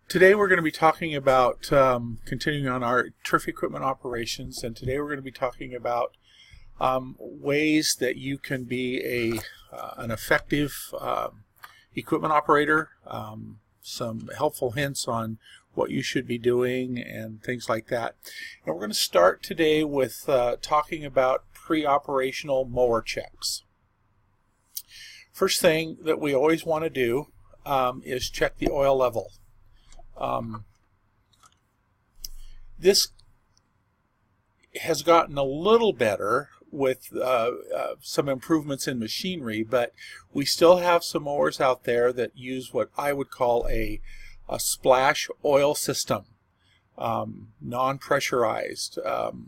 Today we're going to be talking about continuing on our turf equipment operations, and today we're going to be talking about ways that you can be an effective equipment operator, some helpful hints on what you should be doing and things like that. And we're going to start today with talking about pre-operational mower checks. First thing that we always want to do is check the oil level. This has gotten a little better with some improvements in machinery, but we still have some mowers out there that use what I would call a splash oil system, non-pressurized,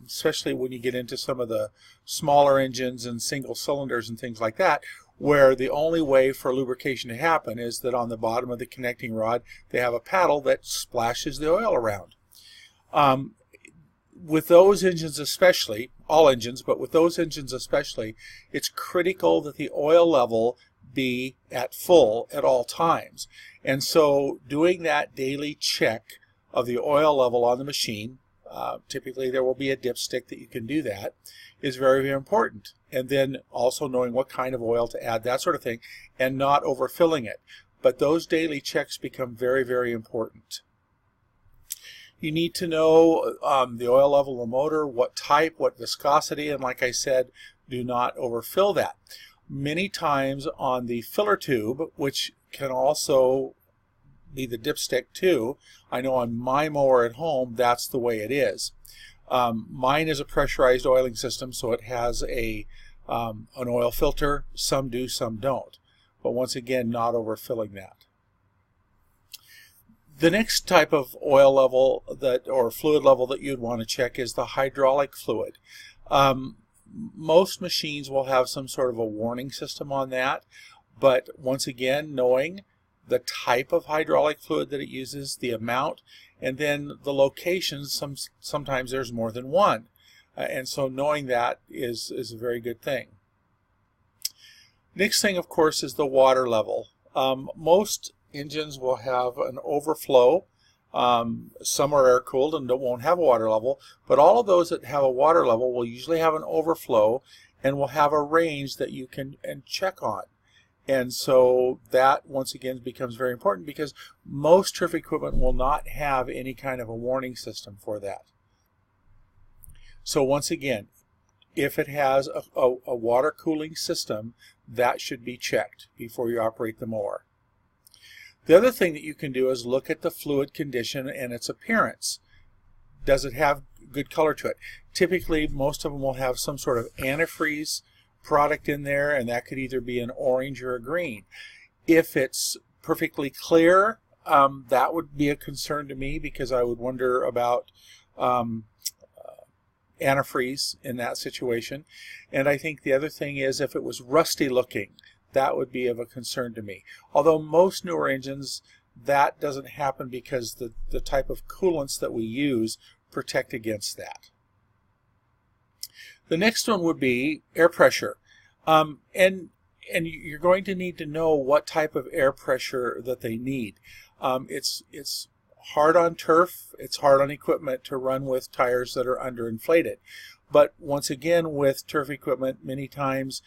especially when you get into some of the smaller engines and single cylinders and things like that, where the only way for lubrication to happen is that on the bottom of the connecting rod they have a paddle that splashes the oil around. With those engines especially, all engines, but with those engines especially, it's critical that the oil level be at full at all times. And so doing that daily check of the oil level on the machine, typically there will be a dipstick that you can do that, is very, very important. And then also knowing what kind of oil to add, that sort of thing, and not overfilling it. But those daily checks become very, very important. You need to know the oil level of the motor, what type, what viscosity, and like I said, do not overfill that. Many times on the filler tube, which can also be the dipstick too, I know on my mower at home that's the way it is. Mine is a pressurized oiling system, so it has an oil filter. Some do, some don't. But once again, not overfilling that. The next type of oil level or fluid level that you'd want to check is the hydraulic fluid. Most machines will have some sort of a warning system on that, but once again, knowing the type of hydraulic fluid that it uses, the amount, and then the locations, sometimes there's more than one. And so knowing that is a very good thing. Next thing, of course, is the water level. Most engines will have an overflow. Some are air-cooled and won't have a water level, but all of those that have a water level will usually have an overflow and will have a range that you can check on. And so that, once again, becomes very important because most turf equipment will not have any kind of a warning system for that. So once again, if it has a water cooling system, that should be checked before you operate the mower. The other thing that you can do is look at the fluid condition and its appearance. Does it have good color to it? Typically, most of them will have some sort of antifreeze product in there, and that could either be an orange or a green. If it's perfectly clear, that would be a concern to me because I would wonder about antifreeze in that situation. And I think the other thing is if it was rusty looking, that would be of a concern to me. Although most newer engines, that doesn't happen because the type of coolants that we use protect against that. The next one would be air pressure. And you're going to need to know what type of air pressure that they need. It's hard on turf, it's hard on equipment to run with tires that are underinflated. But once again, with turf equipment, many times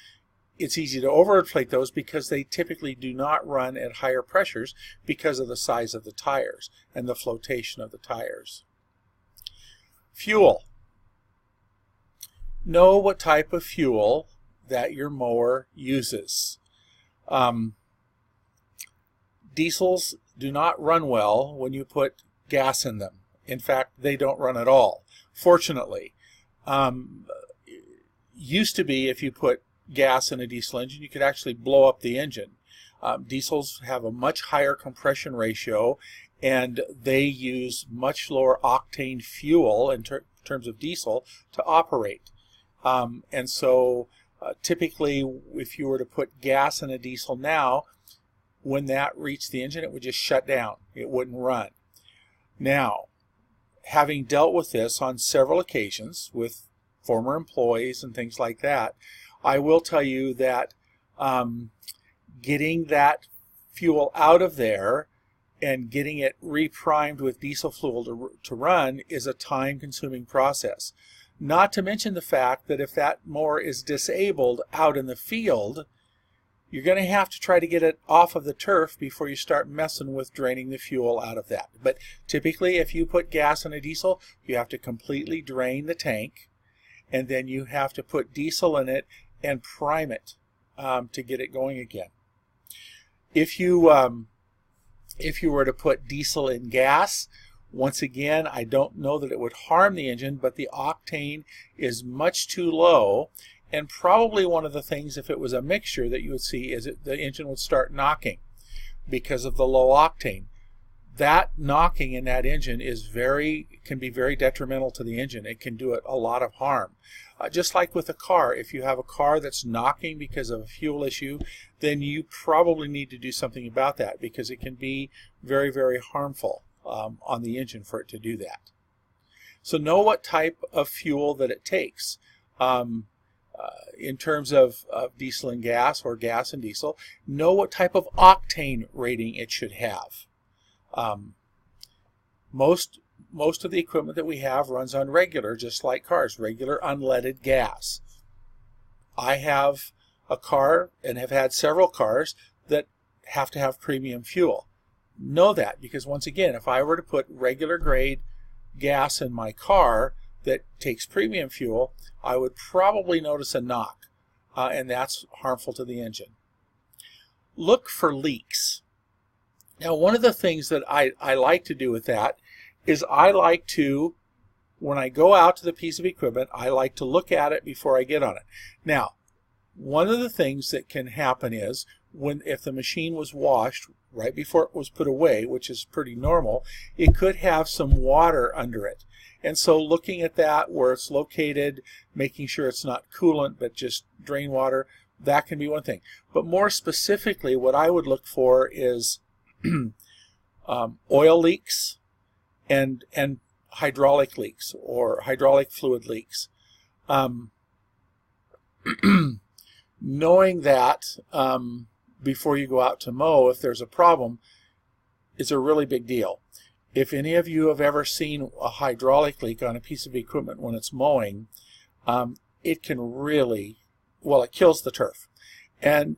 it's easy to overinflate those because they typically do not run at higher pressures because of the size of the tires and the flotation of the tires. Fuel. Know what type of fuel that your mower uses. Diesels do not run well when you put gas in them. In fact, they don't run at all, fortunately. Used to be if you put gas in a diesel engine, you could actually blow up the engine. Diesels have a much higher compression ratio, and they use much lower octane fuel in terms of diesel to operate. And so typically if you were to put gas in a diesel now, when that reached the engine, it would just shut down. It wouldn't run. Now, having dealt with this on several occasions with former employees and things like that, I will tell you that getting that fuel out of there and getting it reprimed with diesel fuel to run is a time-consuming process. Not to mention the fact that if that mower is disabled out in the field, you're going to have to try to get it off of the turf before you start messing with draining the fuel out of that. But typically, if you put gas in a diesel, you have to completely drain the tank, and then you have to put diesel in it and prime it to get it going again. If you were to put diesel in gas, once again, I don't know that it would harm the engine, but the octane is much too low. And probably one of the things, if it was a mixture, that you would see is that the engine would start knocking because of the low octane. That knocking in that engine can be very detrimental to the engine. It can do it a lot of harm. Just like with a car, if you have a car that's knocking because of a fuel issue, then you probably need to do something about that, because it can be very, very harmful on the engine for it to do that. So know what type of fuel that it takes. In terms of diesel and gas, or gas and diesel, know what type of octane rating it should have. Most of the equipment that we have runs on regular, just like cars, regular unleaded gas. I have a car and have had several cars that have to have premium fuel. Know that, because once again, if I were to put regular grade gas in my car that takes premium fuel, I would probably notice a knock, and that's harmful to the engine. Look for leaks. Now, one of the things that I like to do with that is I like to, when I go out to the piece of equipment, I like to look at it before I get on it. Now, one of the things that can happen is, if the machine was washed right before it was put away, which is pretty normal, it could have some water under it. And so looking at that, where it's located, making sure it's not coolant but just drain water, that can be one thing. But more specifically, what I would look for is oil leaks and hydraulic leaks, or hydraulic fluid leaks. Knowing that before you go out to mow, if there's a problem, is a really big deal. If any of you have ever seen a hydraulic leak on a piece of equipment when it's mowing, it can really, well, it kills the turf. And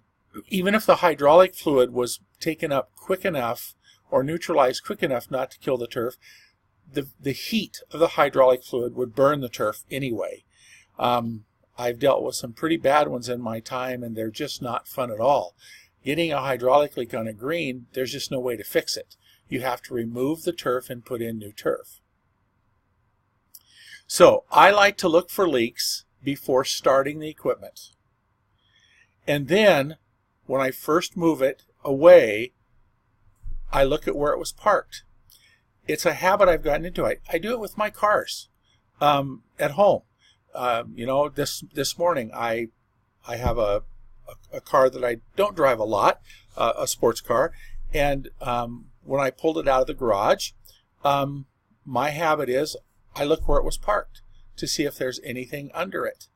even if the hydraulic fluid was taken up quick enough or neutralized quick enough not to kill the turf, the heat of the hydraulic fluid would burn the turf anyway. I've dealt with some pretty bad ones in my time, and they're just not fun at all. Getting a hydraulic leak on a green, there's just no way to fix it. You have to remove the turf and put in new turf. So I like to look for leaks before starting the equipment. And then when I first move it away, I look at where it was parked. It's a habit I've gotten into. I do it with my cars at home. This morning I have a car that I don't drive a lot, a sports car, and when I pulled it out of the garage, my habit is I look where it was parked to see if there's anything under it.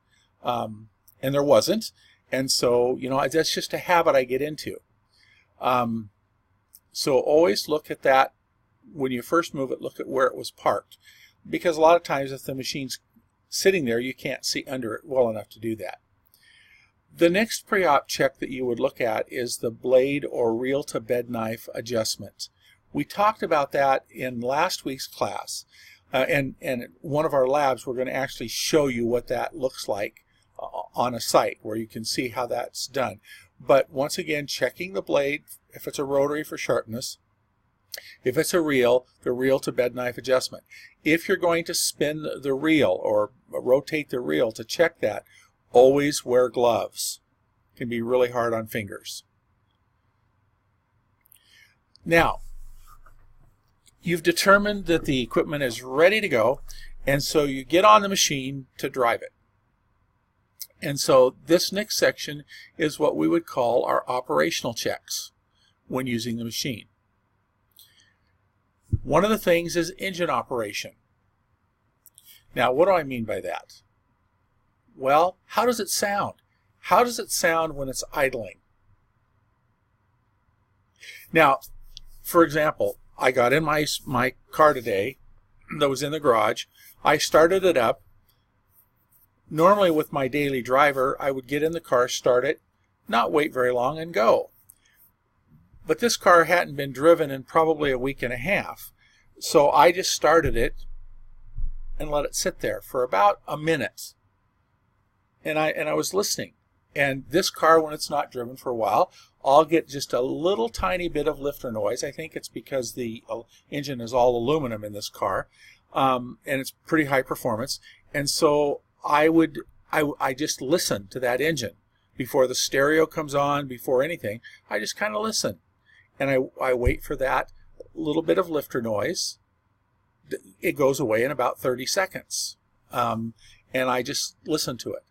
And there wasn't. And so, that's just a habit I get into. So always look at that when you first move it, look at where it was parked. Because a lot of times if the machine's sitting there, you can't see under it well enough to do that. The next pre-op check that you would look at is the blade or reel to bed knife adjustment. We talked about that in last week's class, and one of our labs we're going to actually show you what that looks like on a site where you can see how that's done. But once again, checking the blade, if it's a rotary, for sharpness. If it's a reel, the reel to bed knife adjustment. If you're going to spin the reel or rotate the reel to check that, always wear gloves. It can be really hard on fingers. Now, you've determined that the equipment is ready to go, and so you get on the machine to drive it. And so this next section is what we would call our operational checks when using the machine. One of the things is engine operation. Now, what do I mean by that? Well, how does it sound? How does it sound when it's idling? Now, for example, I got in my car today that was in the garage. I started it up. Normally with my daily driver, I would get in the car, start it, not wait very long, and go. But this car hadn't been driven in probably a week and a half. So I just started it and let it sit there for about a minute. And I was listening. And this car, when it's not driven for a while, I'll get just a little tiny bit of lifter noise. I think it's because the engine is all aluminum in this car, and it's pretty high performance. And so I just listen to that engine before the stereo comes on, before anything. I just kind of listen, and I wait for that little bit of lifter noise. It goes away in about 30 seconds, and I just listen to it.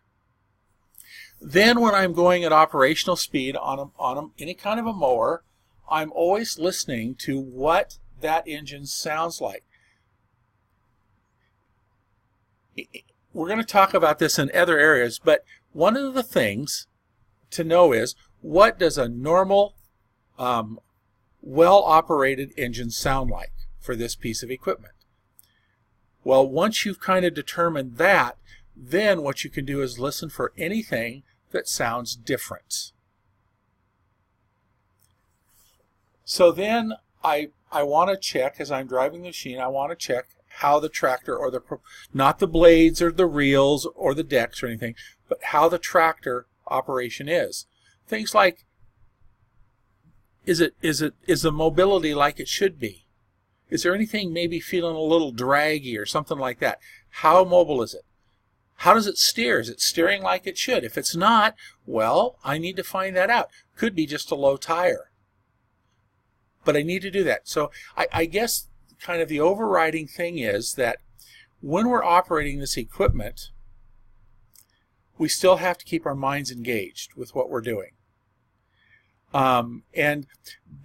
Then when I'm going at operational speed on any kind of a mower, I'm always listening to what that engine sounds like. We're going to talk about this in other areas, but one of the things to know is, what does a normal, well-operated engine sound like for this piece of equipment? Well, once you've kind of determined that, then what you can do is listen for anything that sounds different. So then I want to check, as I'm driving the machine, I want to check how the tractor, or not the blades or the reels or the decks or anything, but how the tractor operation is. Things like, is the mobility like it should be? Is there anything maybe feeling a little draggy or something like that? How mobile is it? How does it steer? Is it steering like it should? If it's not, well, I need to find that out. Could be just a low tire. But I need to do that. So I guess kind of the overriding thing is that when we're operating this equipment, we still have to keep our minds engaged with what we're doing. And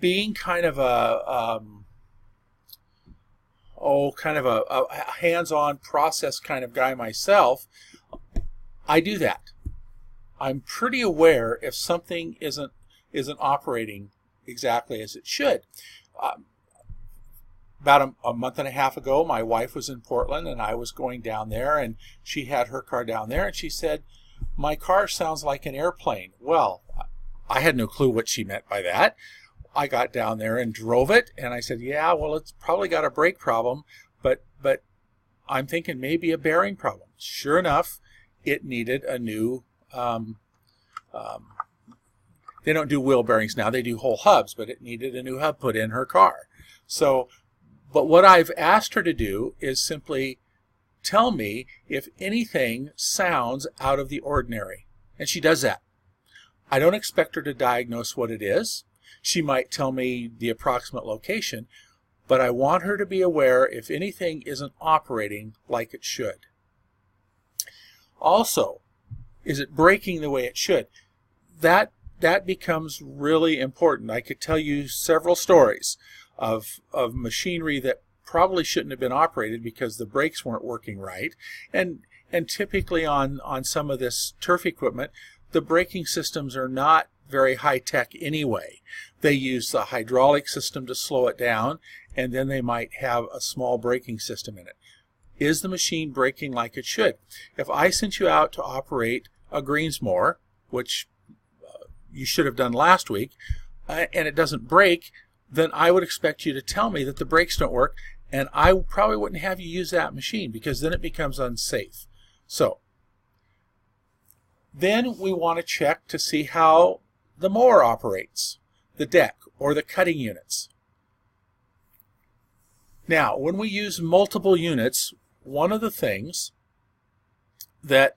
being kind of a hands-on process kind of guy myself, I do that. I'm pretty aware if something isn't operating exactly as it should. About a month and a half ago, my wife was in Portland, and I was going down there, and she had her car down there, and she said, "My car sounds like an airplane." Well, I had no clue what she meant by that. I got down there and drove it, and I said, yeah, well, it's probably got a brake problem, but I'm thinking maybe a bearing problem. Sure enough, it needed a new, they don't do wheel bearings now, they do whole hubs, but it needed a new hub put in her car. So, but what I've asked her to do is simply tell me if anything sounds out of the ordinary, and she does that. I don't expect her to diagnose what it is. She might tell me the approximate location, but I want her to be aware if anything isn't operating like it should. Also, is it braking the way it should? That becomes really important. I could tell you several stories of machinery that probably shouldn't have been operated because the brakes weren't working right. And typically on some of this turf equipment, the braking systems are not very high-tech anyway. They use the hydraulic system to slow it down, and then they might have a small braking system in it. Is the machine braking like it should? If I sent you out to operate a greens mower, which you should have done last week, and it doesn't brake, then I would expect you to tell me that the brakes don't work, and I probably wouldn't have you use that machine because then it becomes unsafe. So then we want to check to see how the mower operates, the deck, or the cutting units. Now, when we use multiple units, one of the things that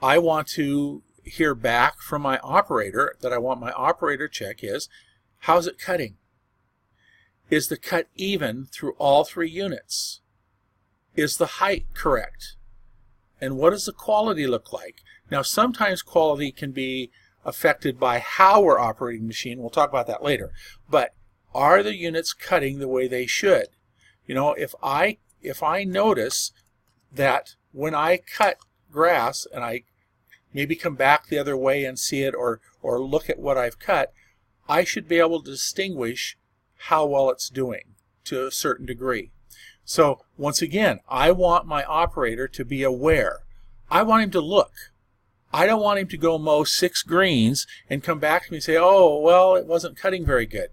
I want to hear back from my operator, that I want my operator check, is, how's it cutting? Is the cut even through all three units? Is the height correct? And what does the quality look like? Now, sometimes quality can be affected by how we're operating the machine. We'll talk about that later. But are the units cutting the way they should? You know, if I notice that when I cut grass and I maybe come back the other way and see it, or look at what I've cut, I should be able to distinguish how well it's doing to a certain degree. So once again, I want my operator to be aware. I want him to look. I don't want him to go mow 6 greens and come back to me and say, oh, well, it wasn't cutting very good.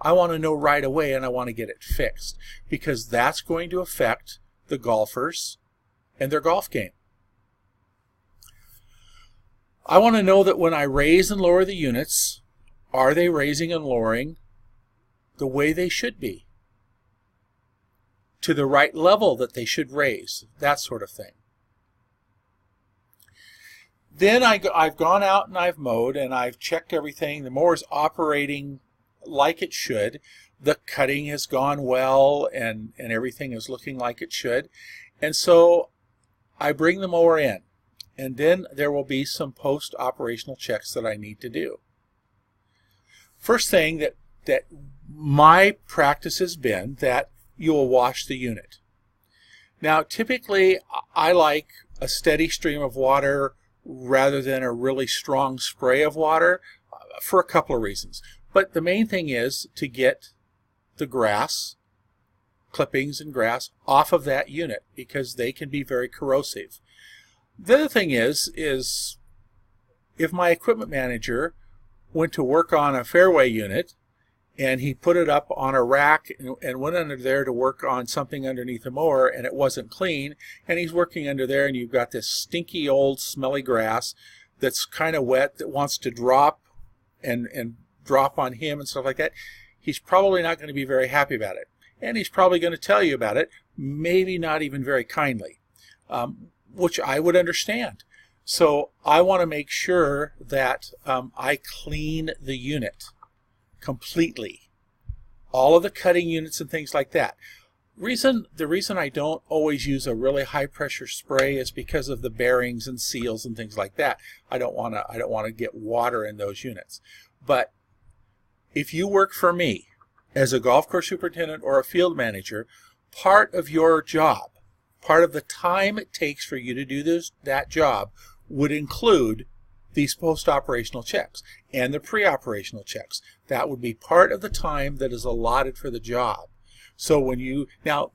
I want to know right away, and I want to get it fixed, because that's going to affect the golfers and their golf game. I want to know that when I raise and lower the units, are they raising and lowering the way they should be, to the right level that they should raise, that sort of thing. Then I've gone out and I've mowed and I've checked everything. The mower's operating like it should. The cutting has gone well and everything is looking like it should. And so I bring the mower in, and then there will be some post-operational checks that I need to do. First thing that my practice has been that you will wash the unit. Now typically I like a steady stream of water rather than a really strong spray of water for a couple of reasons. But the main thing is to get the grass, clippings and grass, off of that unit, because they can be very corrosive. The other thing is if my equipment manager went to work on a fairway unit and he put it up on a rack and went under there to work on something underneath the mower and it wasn't clean, and he's working under there and you've got this stinky old smelly grass that's kind of wet that wants to drop and drop on him and stuff like that, he's probably not going to be very happy about it. And he's probably going to tell you about it, maybe not even very kindly, which I would understand. So I want to make sure that I clean the unit completely. All of the cutting units and things like that. The reason I don't always use a really high pressure spray is because of the bearings and seals and things like that. I don't want to get water in those units. But if you work for me as a golf course superintendent or a field manager, part of your job, part of the time it takes for you to do that job would include these post-operational checks and the pre-operational checks. That would be part of the time that is allotted for the job. So now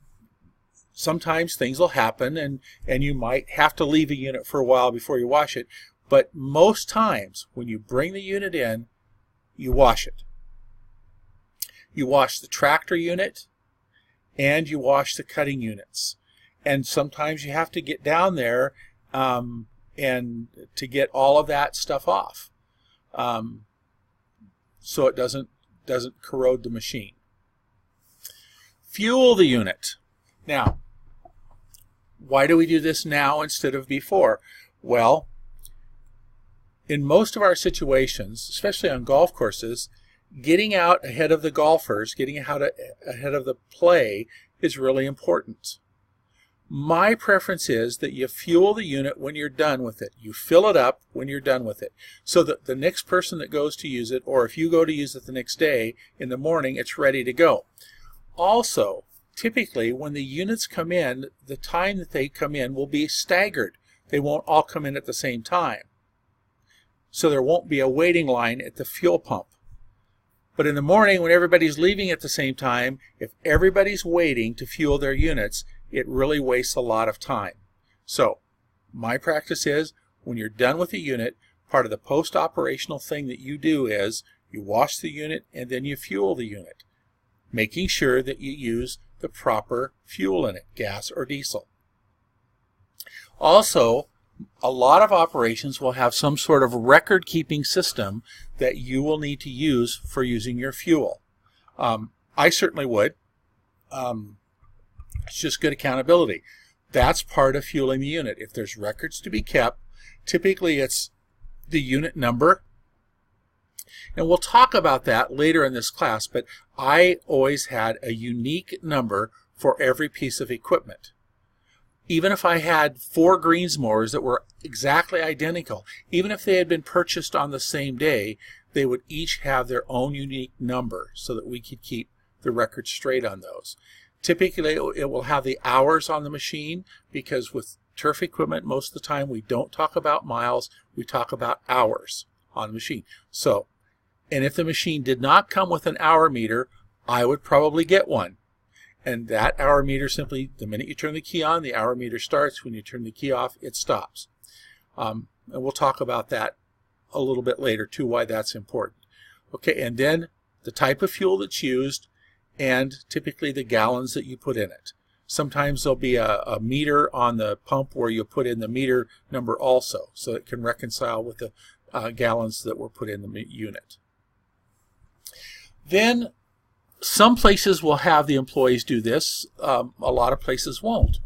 sometimes things will happen and you might have to leave a unit for a while before you wash it, but most times when you bring the unit in, you wash it. You wash the tractor unit and you wash the cutting units. And sometimes you have to get down there and to get all of that stuff off, so it doesn't corrode the machine. Fuel the unit. Now, why do we do this now instead of before? Well, in most of our situations, especially on golf courses, getting out ahead of the golfers, getting out ahead of the play is really important. My preference is that you fuel the unit when you're done with it. You fill it up when you're done with it, so that the next person that goes to use it, or if you go to use it the next day in the morning, it's ready to go. Also, typically when the units come in, the time that they come in will be staggered. They won't all come in at the same time. So there won't be a waiting line at the fuel pump. But in the morning, when everybody's leaving at the same time, if everybody's waiting to fuel their units, it really wastes a lot of time. So my practice is when you're done with the unit, part of the post-operational thing that you do is you wash the unit and then you fuel the unit, making sure that you use the proper fuel in it, gas or diesel. Also, a lot of operations will have some sort of record-keeping system that you will need to use for using your fuel. I certainly would. It's just good accountability. That's part of fueling the unit. If there's records to be kept, typically it's the unit number. And we'll talk about that later in this class, but I always had a unique number for every piece of equipment. Even if I had 4 greens mowers that were exactly identical, even if they had been purchased on the same day, they would each have their own unique number so that we could keep the record straight on those. Typically, it will have the hours on the machine, because with turf equipment, most of the time we don't talk about miles, we talk about hours on the machine. So, and if the machine did not come with an hour meter, I would probably get one. And that hour meter simply, the minute you turn the key on, the hour meter starts. When you turn the key off, it stops. And we'll talk about that a little bit later too, why that's important. Okay, and then the type of fuel that's used and typically the gallons that you put in it. Sometimes there'll be a meter on the pump where you put in the meter number also, so it can reconcile with the gallons that were put in the unit. Then some places will have the employees do this. A lot of places won't.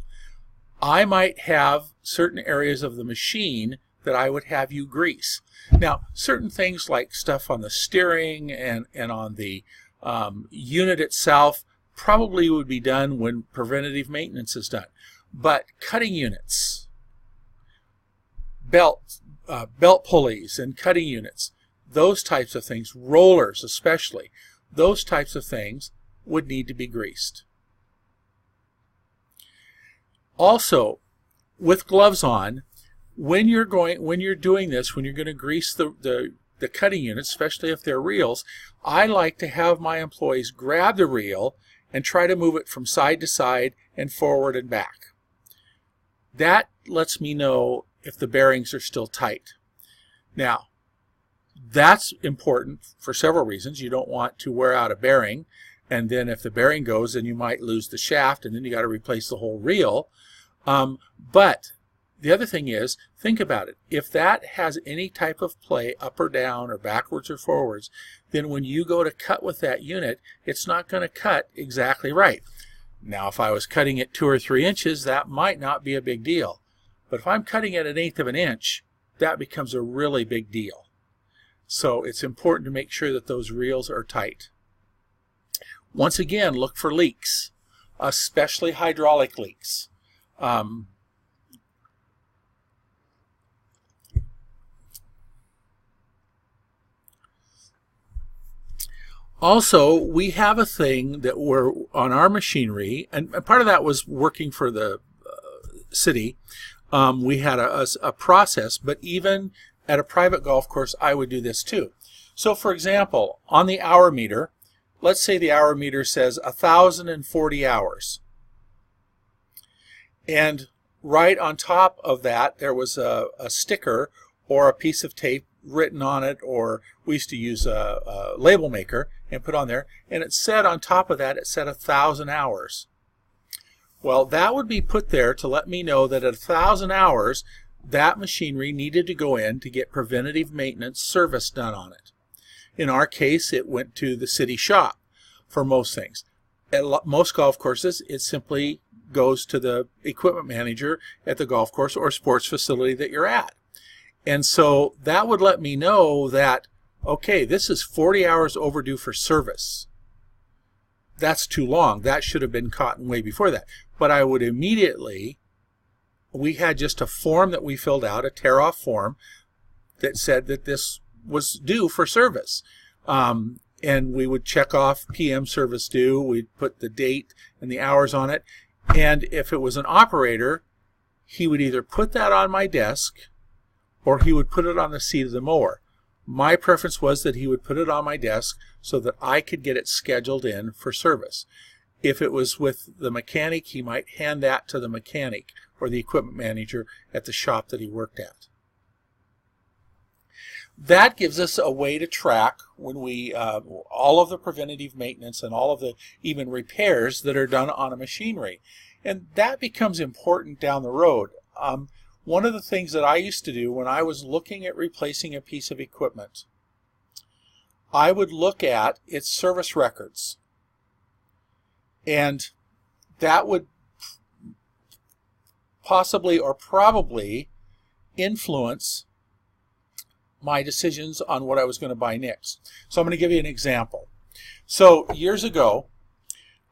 I might have certain areas of the machine that I would have you grease. Now, certain things like stuff on the steering and on the unit itself probably would be done when preventative maintenance is done. But cutting units, belt pulleys and cutting units, those types of things, rollers especially, those types of things would need to be greased. Also, with gloves on, when you're doing this, when you're going to grease the cutting units, especially if they're reels, I like to have my employees grab the reel and try to move it from side to side and forward and back. That lets me know if the bearings are still tight. Now, that's important for several reasons. You don't want to wear out a bearing, and then if the bearing goes, then you might lose the shaft, and then you got to replace the whole reel. But the other thing is, think about it. If that has any type of play up or down or backwards or forwards, then when you go to cut with that unit, it's not going to cut exactly right. Now, if I was cutting it 2 or 3 inches, that might not be a big deal. But if I'm cutting at 1/8 of an inch, that becomes a really big deal. So it's important to make sure that those reels are tight. Once again, look for leaks, especially hydraulic leaks. Also, we have a thing that we're on our machinery, and part of that was working for the city. We had a process, but even at a private golf course, I would do this too. So, for example, on the hour meter, let's say the hour meter says 1,040 hours. And right on top of that, there was a sticker or a piece of tape written on it, or we used to use a label maker and put on there, and it said on top of that, it said 1,000 hours. Well, that would be put there to let me know that at 1,000 hours, that machinery needed to go in to get preventative maintenance service done on it. In our case, it went to the city shop for most things. At most golf courses, it simply goes to the equipment manager at the golf course or sports facility that you're at. And so that would let me know that, okay, this is 40 hours overdue for service. That's too long. That should have been caught way before that. But I would immediately, we had just a form that we filled out, a tear-off form, that said that this was due for service. And we would check off PM service due. We'd put the date and the hours on it. And if it was an operator, he would either put that on my desk or he would put it on the seat of the mower. My preference was that he would put it on my desk so that I could get it scheduled in for service. If it was with the mechanic, he might hand that to the mechanic or the equipment manager at the shop that he worked at. That gives us a way to track when we all of the preventative maintenance and all of the even repairs that are done on a machinery. And that becomes important down the road. One of the things that I used to do when I was looking at replacing a piece of equipment, I would look at its service records. And that would possibly or probably influence my decisions on what I was going to buy next. So I'm going to give you an example. So years ago,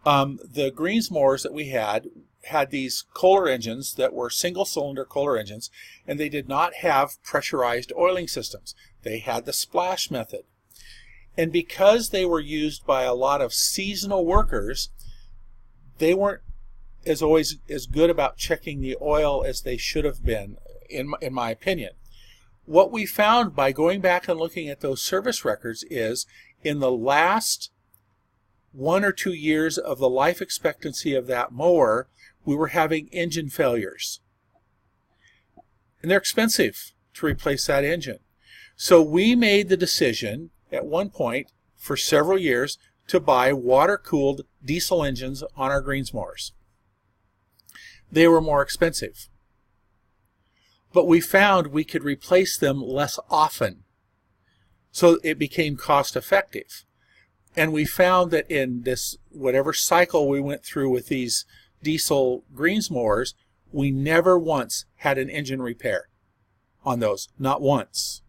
the greens mowers that we had these Kohler engines that were single-cylinder Kohler engines, and they did not have pressurized oiling systems. They had the splash method. And because they were used by a lot of seasonal workers, they weren't always as good about checking the oil as they should have been, in my opinion. What we found by going back and looking at those service records is in the last 1 or 2 years of the life expectancy of that mower, we were having engine failures. And they're expensive to replace that engine. So we made the decision at one point for several years to buy water-cooled diesel engines on our greens mowers. They were more expensive. But we found we could replace them less often. So it became cost effective. And we found that in this, whatever cycle we went through with these diesel greens mowers, we never once had an engine repair on those. Not once.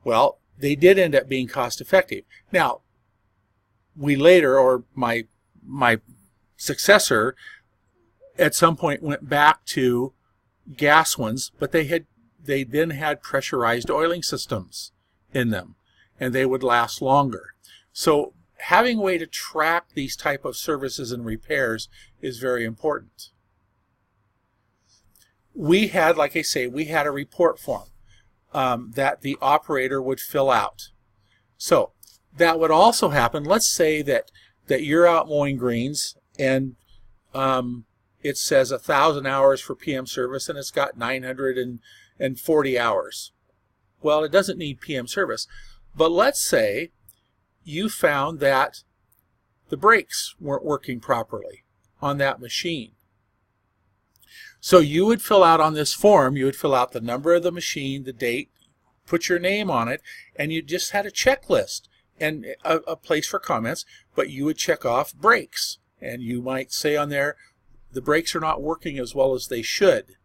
Well, they did end up being cost effective. Now, we later, or my successor, at some point went back to gas ones, but they then had pressurized oiling systems in them, and they would last longer. So having a way to track these type of services and repairs is very important. We had, like I say, we had a report form that the operator would fill out. So that would also happen. Let's say that you're out mowing greens and it says 1,000 hours for PM service and it's got 940 hours. Well, it doesn't need PM service. But let's say you found that the brakes weren't working properly on that machine. So you would fill out on this form, you would fill out the number of the machine, the date, put your name on it, and you just had a checklist and a place for comments, but you would check off brakes. And you might say on there, the brakes are not working as well as they should.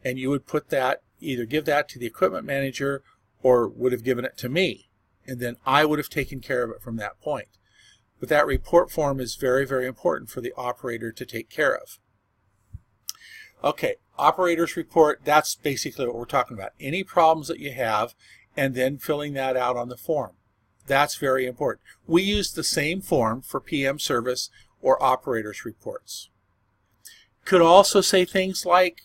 And you would put that, either give that to the equipment manager or would have given it to me. And then I would have taken care of it from that point. But that report form is very, very important for the operator to take care of. Okay, operator's report, that's basically what we're talking about. Any problems that you have and then filling that out on the form. That's very important. We use the same form for PM service or operator's reports. Could also say things like,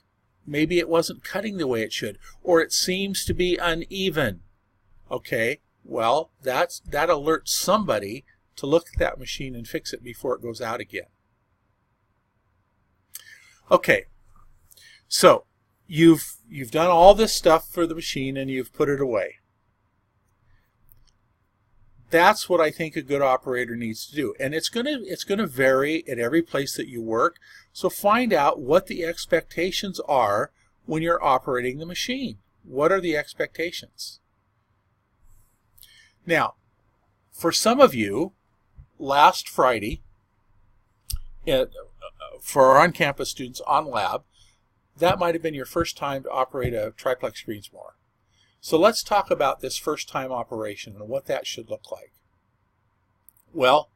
maybe it wasn't cutting the way it should, or it seems to be uneven. Okay, well, that alerts somebody to look at that machine and fix it before it goes out again. Okay, so you've done all this stuff for the machine and you've put it away. That's what I think a good operator needs to do. And it's going to vary at every place that you work. So find out what the expectations are when you're operating the machine. What are the expectations? Now, for some of you, last Friday, for our on-campus students on lab, that might have been your first time to operate a triplex greens mower. So let's talk about this first time operation and what that should look like. Well,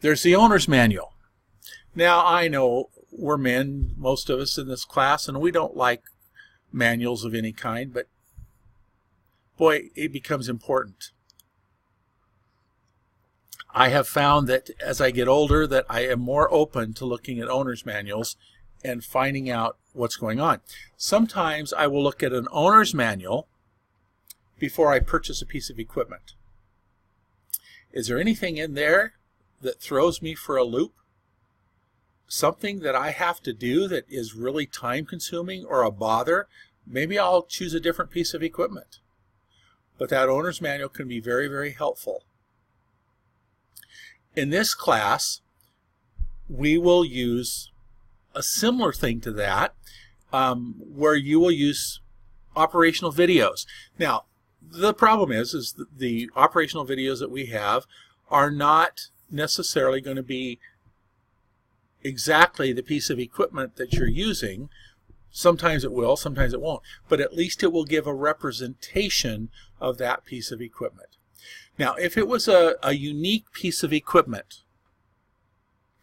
there's the owner's manual. Now I know we're men, most of us in this class, and we don't like manuals of any kind, but boy, it becomes important. I have found that as I get older that I am more open to looking at owner's manuals and finding out what's going on. Sometimes I will look at an owner's manual before I purchase a piece of equipment. Is there anything in there that throws me for a loop? Something that I have to do that is really time consuming or a bother? Maybe I'll choose a different piece of equipment. But that owner's manual can be very, very helpful. In this class, we will use a similar thing to that, where you will use operational videos. Now, the problem is the operational videos that we have are not necessarily going to be exactly the piece of equipment that you're using. Sometimes it will, sometimes it won't, but at least it will give a representation of that piece of equipment. Now, if it was a unique piece of equipment,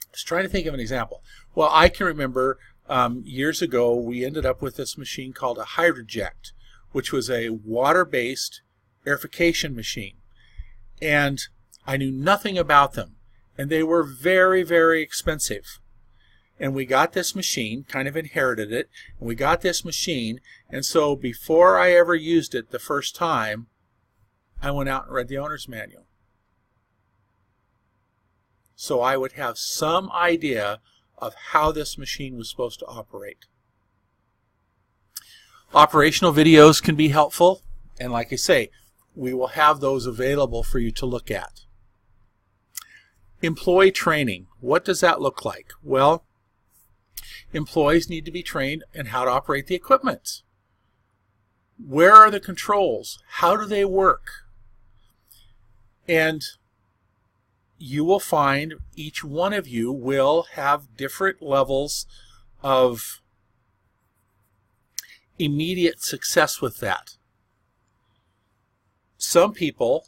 I was trying to think of an example. Well, I can remember years ago we ended up with this machine called a Hydroject, which was a water-based aerification machine. And I knew nothing about them. And they were very, very expensive. And we got this machine, kind of inherited it, and we got this machine, and so before I ever used it the first time, I went out and read the owner's manual. so I would have some idea of how this machine was supposed to operate. Operational videos can be helpful, and like I say, we will have those available for you to look at. Employee training. What does that look like? Well, employees need to be trained in how to operate the equipment. Where are the controls? How do they work? And you will find each one of you will have different levels of immediate success with that. Some people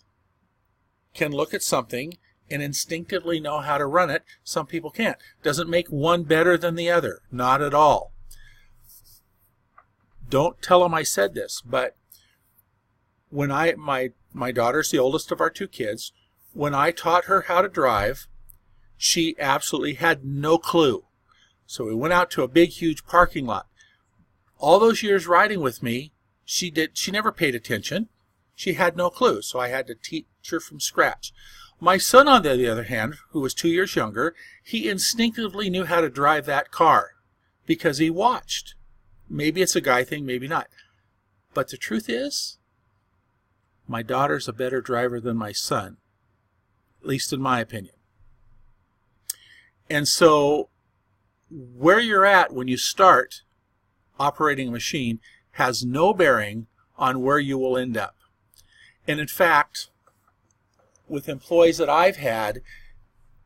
can look at something and instinctively know how to run it. Some people can't. Doesn't make one better than the other. Not at all. Don't tell them I said this, but when my daughter's the oldest of our two kids, when I taught her how to drive, she absolutely had no clue. So we went out to a big, huge parking lot. All those years riding with me, she never paid attention. She had no clue, so I had to teach her from scratch. My son, on the other hand, who was 2 years younger, he instinctively knew how to drive that car because he watched. Maybe it's a guy thing, maybe not. But the truth is, my daughter's a better driver than my son, at least in my opinion. And so where you're at when you start operating a machine has no bearing on where you will end up. And in fact, with employees that I've had,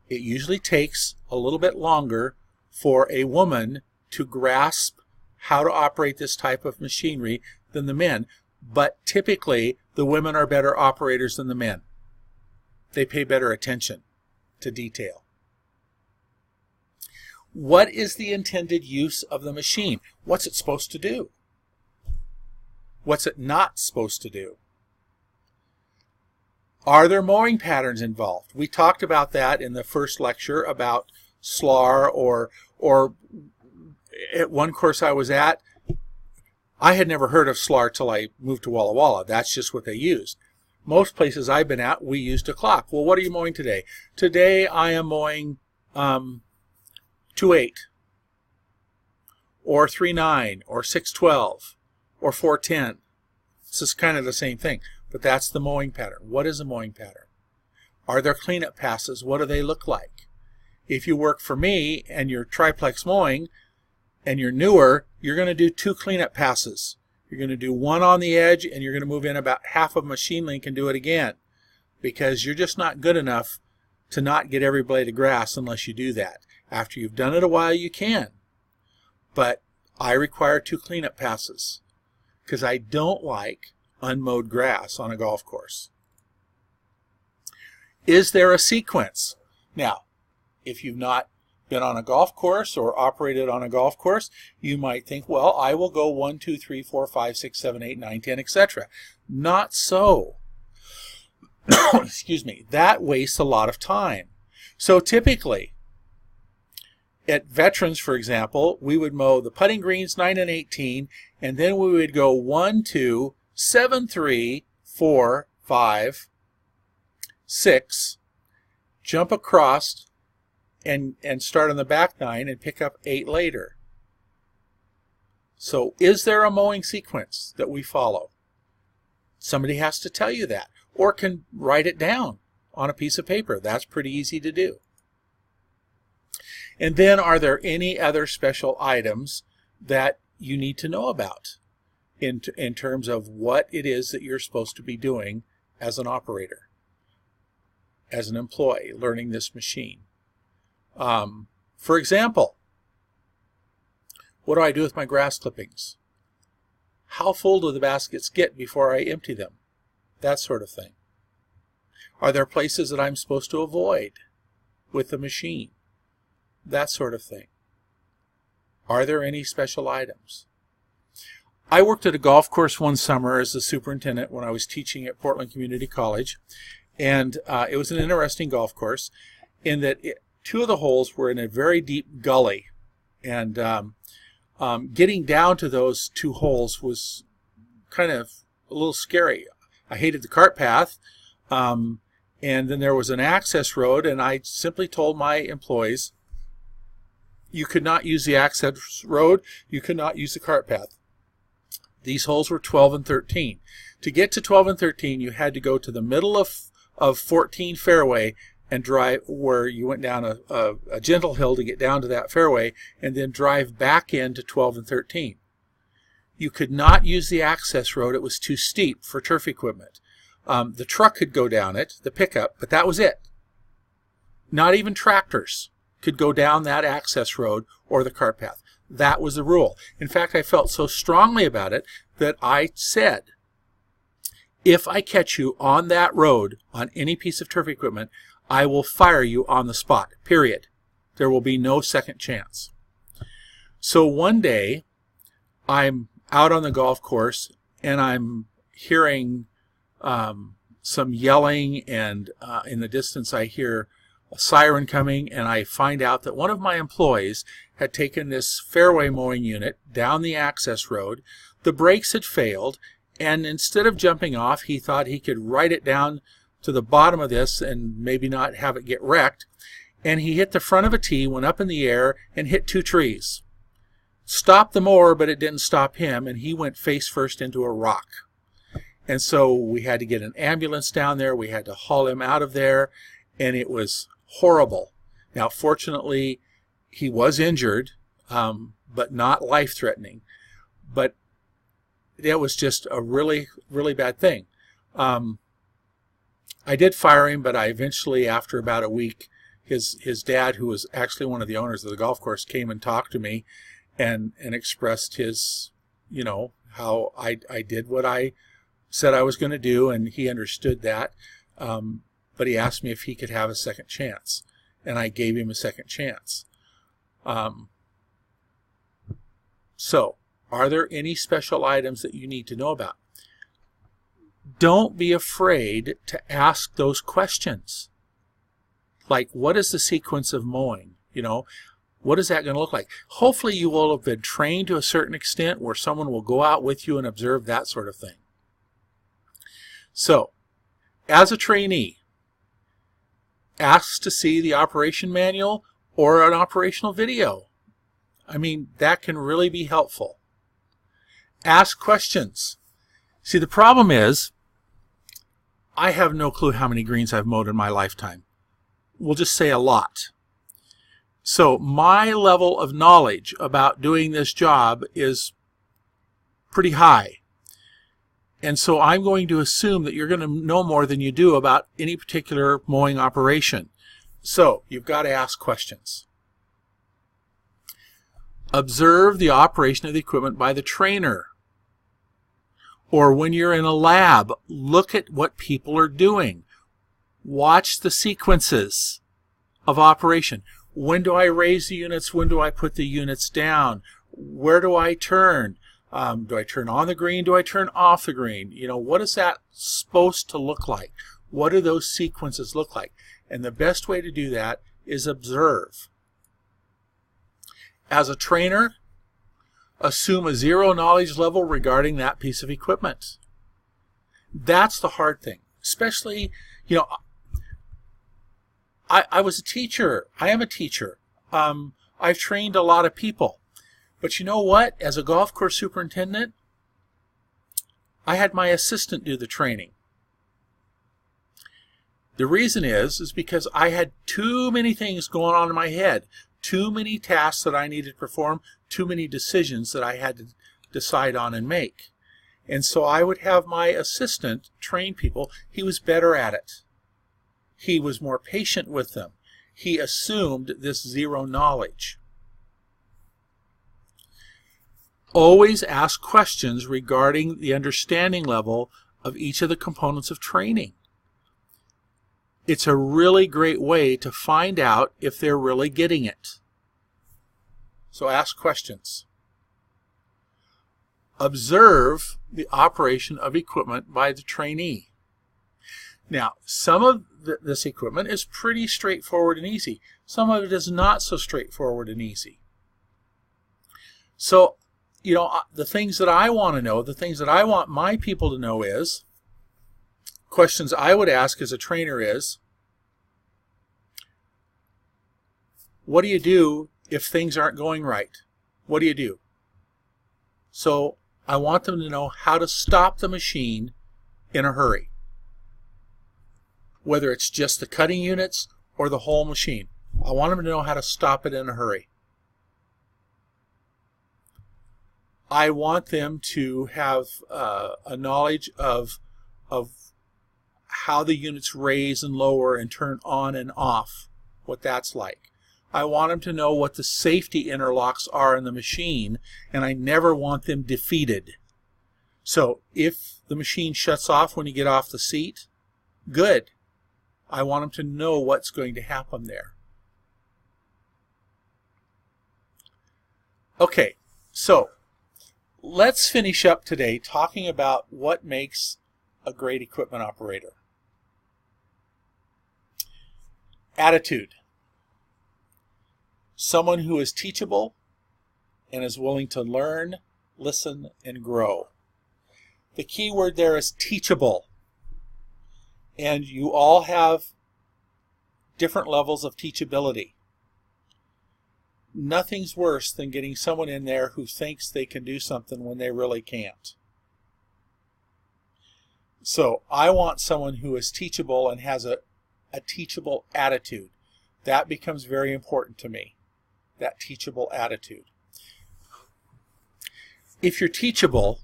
it usually takes a little bit longer for a woman to grasp how to operate this type of machinery than the men. But typically, the women are better operators than the men. They pay better attention to detail. What is the intended use of the machine? What's it supposed to do? What's it not supposed to do? Are there mowing patterns involved? We talked about that in the first lecture about SLAR, or at one course I was at, I had never heard of SLAR till I moved to Walla Walla. That's just what they used. Most places I've been at, we used a clock. Well, what are you mowing today? Today I am mowing 2/8 or 3/9 or 6/12 or 4/10. This is kind of the same thing, but that's the mowing pattern. What is a mowing pattern? Are there cleanup passes? What do they look like? If you work for me and you're triplex mowing and you're newer, you're going to do 2 cleanup passes. You're going to do one on the edge, and you're going to move in about half of machine link and do it again, because you're just not good enough to not get every blade of grass unless you do that. After you've done it a while, you can. But I require 2 cleanup passes because I don't like unmowed grass on a golf course. Is there a sequence? Now, if you've not been on a golf course or operated on a golf course, you might think, well, I will go 1, 2, 3, 4, 5, 6, 7, 8, 9, 10, etc. Not so. Excuse me. That wastes a lot of time. So typically, at Veterans, for example, we would mow the putting greens 9 and 18, and then we would go 1, 2, 7, 3, 4, 5, 6, jump across and start on the back 9 and pick up 8 later. So is there a mowing sequence that we follow? Somebody has to tell you that, or can write it down on a piece of paper. That's pretty easy to do. And then, are there any other special items that you need to know about in terms of what it is that you're supposed to be doing as an operator, as an employee, learning this machine? For example, what do I do with my grass clippings? How full do the baskets get before I empty them? That sort of thing. Are there places that I'm supposed to avoid with the machine? That sort of thing. Are there any special items? I worked at a golf course one summer as the superintendent when I was teaching at Portland Community College, and it was an interesting golf course in that 2 of the holes were in a very deep gully, and getting down to those 2 holes was kind of a little scary. I hated the cart path, and and then there was an access road, and I simply told my employees, you could not use the access road, you could not use the cart path. These holes were 12 and 13. To get to 12 and 13, you had to go to the middle of 14 fairway and drive where you went down a gentle hill to get down to that fairway, and then drive back into 12 and 13. You could not use the access road. It was too steep for turf equipment. The truck could go down it, the pickup, but that was it. Not even tractors could go down that access road or the cart path. That was the rule. In fact, I felt so strongly about it that I said, if I catch you on that road on any piece of turf equipment, I will fire you on the spot, period. There will be no second chance. So one day, I'm out on the golf course, and I'm hearing some yelling, and in the distance I hear a siren coming, and I find out that one of my employees had taken this fairway mowing unit down the access road. The brakes had failed, and instead of jumping off, he thought he could ride it down to the bottom of this and maybe not have it get wrecked, and he hit the front of a tee, went up in the air, and hit 2 trees. Stopped the mower, but it didn't stop him, and he went face first into a rock. And so we had to get an ambulance down there. We had to haul him out of there, and it was horrible. Now, fortunately, he was injured, but not life-threatening. But that was just a really, really bad thing. I did fire him, but I eventually, after about a week, his dad, who was actually one of the owners of the golf course, came and talked to me and expressed his, how I did what I said I was going to do, and he understood that. But he asked me if he could have a second chance, and I gave him a second chance. So, are there any special items that you need to know about? Don't be afraid to ask those questions. Like, what is the sequence of mowing? What is that going to look like? Hopefully you will have been trained to a certain extent where someone will go out with you and observe that sort of thing. So, as a trainee, ask to see the operation manual or an operational video. I mean, that can really be helpful. Ask questions. See, the problem is, I have no clue how many greens I've mowed in my lifetime. We'll just say a lot. So my level of knowledge about doing this job is pretty high. And so I'm going to assume that you're going to know more than you do about any particular mowing operation. So you've got to ask questions. Observe the operation of the equipment by the trainer. Or when you're in a lab, look at what people are doing. Watch the sequences of operation. When do I raise the units? When do I put the units down? Where do I turn? Do I turn on the green? Do I turn off the green? What is that supposed to look like? What do those sequences look like? And the best way to do that is observe. As a trainer, assume a 0 knowledge level regarding that piece of equipment. That's the hard thing. Especially, I was a teacher. I am a teacher. I've trained a lot of people. But you know what? As a golf course superintendent, I had my assistant do the training. The reason is because I had too many things going on in my head. Too many tasks that I needed to perform, too many decisions that I had to decide on and make. And so I would have my assistant train people. He was better at it. He was more patient with them. He assumed this 0 knowledge. Always ask questions regarding the understanding level of each of the components of training. It's a really great way to find out if they're really getting it. So ask questions. Observe the operation of equipment by the trainee. Now, some of this equipment is pretty straightforward and easy. Some of it is not so straightforward and easy. So, the things that I want to know, the things that I want my people to know is questions I would ask as a trainer is, what do you do if things aren't going right? What do you do? So I want them to know how to stop the machine in a hurry, whether it's just the cutting units or the whole machine. I want them to know how to stop it in a hurry. I want them to have a knowledge of how the units raise and lower and turn on and off, what that's like. I want them to know what the safety interlocks are in the machine, and I never want them defeated. So if the machine shuts off when you get off the seat, good. I want them to know what's going to happen there. Okay, so let's finish up today talking about what makes a great equipment operator. Attitude. Someone who is teachable and is willing to learn, listen, and grow. The key word there is teachable. And you all have different levels of teachability. Nothing's worse than getting someone in there who thinks they can do something when they really can't. So I want someone who is teachable and has a teachable attitude. That becomes very important to me, that teachable attitude. If you're teachable,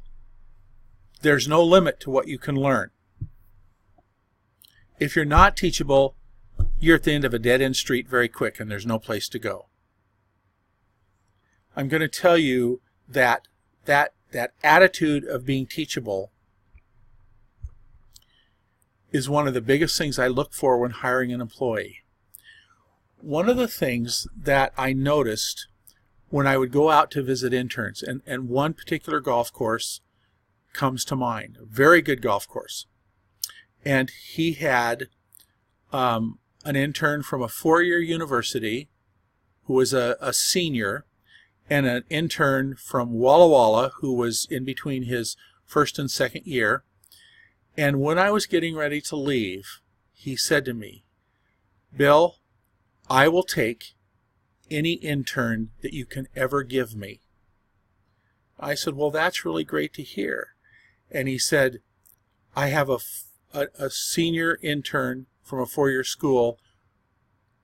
there's no limit to what you can learn. If you're not teachable, you're at the end of a dead-end street very quick and there's no place to go. I'm going to tell you that attitude of being teachable is one of the biggest things I look for when hiring an employee. One of the things that I noticed when I would go out to visit interns, and one particular golf course comes to mind, a very good golf course. And he had an intern from a four-year university who was a senior, and an intern from Walla Walla who was in between his first and second year. And when I was getting ready to leave, he said to me, "Bill, I will take any intern that you can ever give me." I said, "Well, that's really great to hear." And he said, "I have a senior intern from a four-year school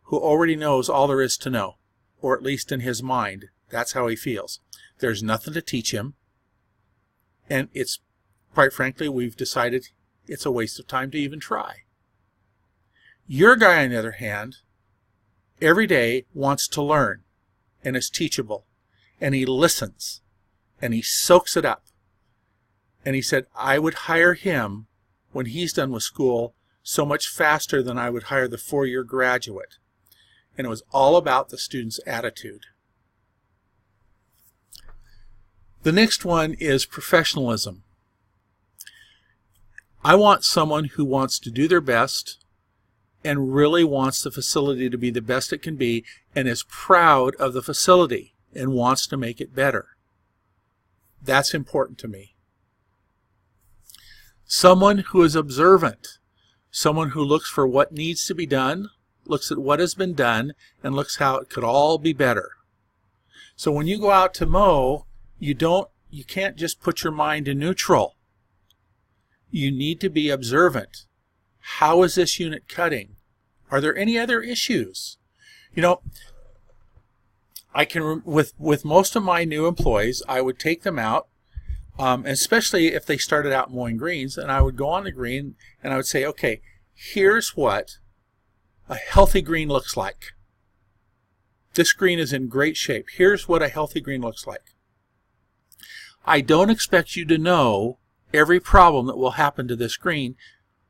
who already knows all there is to know, or at least in his mind, that's how he feels. There's nothing to teach him, and it's, quite frankly, we've decided it's a waste of time to even try." Your guy, on the other hand, every day wants to learn and is teachable, and he listens and he soaks it up. And he said, "I would hire him when he's done with school so much faster than I would hire the four-year graduate." And it was all about the student's attitude. The next one is professionalism. I want someone who wants to do their best and really wants the facility to be the best it can be and is proud of the facility and wants to make it better. That's important to me. Someone who is observant, someone who looks for what needs to be done, looks at what has been done, and looks how it could all be better. So when you go out to mow, you can't just put your mind in neutral. You need to be observant. How is this unit cutting? Are there any other issues? You know, I can, with most of my new employees, I would take them out, especially if they started out mowing greens, and I would go on the green and I would say, okay, here's what a healthy green looks like. This green is in great shape. Here's what a healthy green looks like. I don't expect you to know every problem that will happen to this green,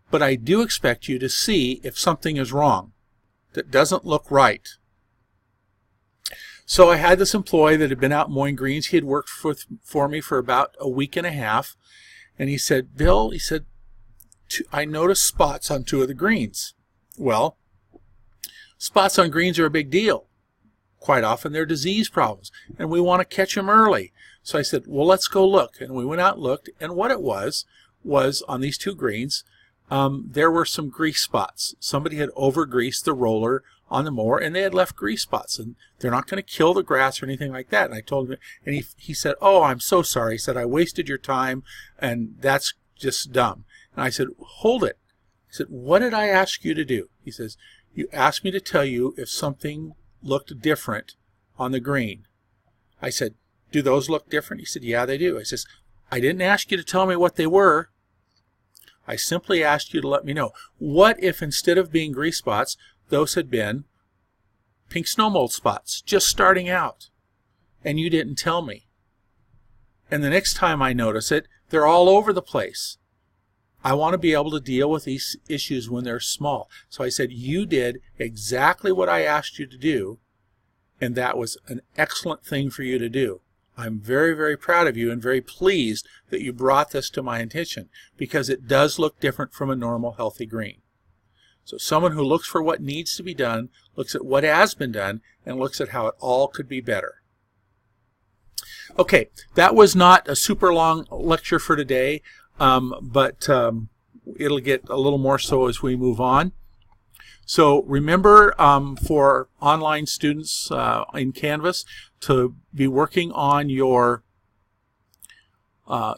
but I do expect you to see if something is wrong, that doesn't look right. So I had this employee that had been out mowing greens. He had worked for me for about a week and a half, and he said, "Bill," he said, "I noticed spots on two of the greens." Well, spots on greens are a big deal. Quite often they're disease problems, and we want to catch them early. So I said, "Well, let's go look." And we went out and looked, and what it was on these two greens, there were some grease spots. Somebody had over-greased the roller on the mower, and they had left grease spots, and they're not going to kill the grass or anything like that. And I told him, and he said, "Oh, I'm so sorry." He said, "I wasted your time, and that's just dumb." And I said, "Hold it." I said, "What did I ask you to do?" He says, "You asked me to tell you if something looked different on the green." I said, "Do those look different?" He said, "Yeah, they do." I says, "I didn't ask you to tell me what they were. I simply asked you to let me know. What if instead of being grease spots, those had been pink snow mold spots, just starting out, and you didn't tell me? And the next time I notice it, they're all over the place. I want to be able to deal with these issues when they're small." So I said, "You did exactly what I asked you to do, and that was an excellent thing for you to do. I'm very, very proud of you and very pleased that you brought this to my attention, because it does look different from a normal, healthy green." So someone who looks for what needs to be done, looks at what has been done, and looks at how it all could be better. Okay, that was not a super long lecture for today, but it'll get a little more so as we move on. So remember, for online students in Canvas, to be working on your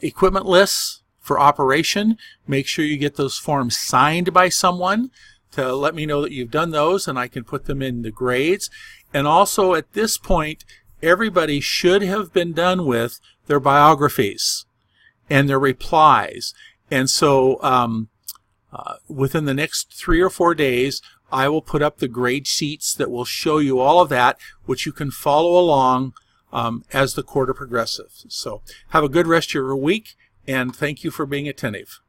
equipment lists for operation. Make sure you get those forms signed by someone to let me know that you've done those, and I can put them in the grades. And also at this point, everybody should have been done with their biographies and their replies. And so within the next 3 or 4 days, I will put up the grade sheets that will show you all of that, which you can follow along as the quarter progresses. So have a good rest of your week, and thank you for being attentive.